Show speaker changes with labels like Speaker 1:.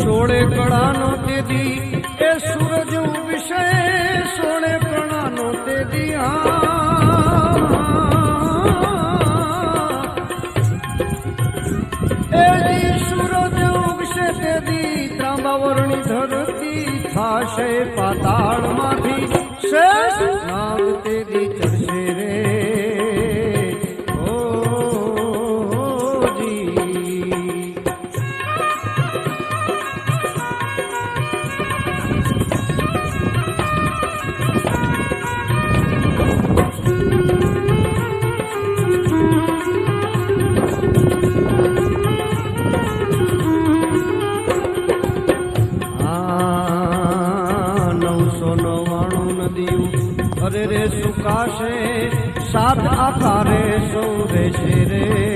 Speaker 1: સોળે કળાનો તેદી એ સૂરજ ઉગશે, સોળે કળાનો તેદી એજી સૂરજ ઉગશે તેદી ત્રાંબાવરણી ધરતી થાશે પાતાળમાંથી શેષ નાગ તેદી ચડશે રે અરે રે સુકાશે સાત આકારે સૌ રહેશે રે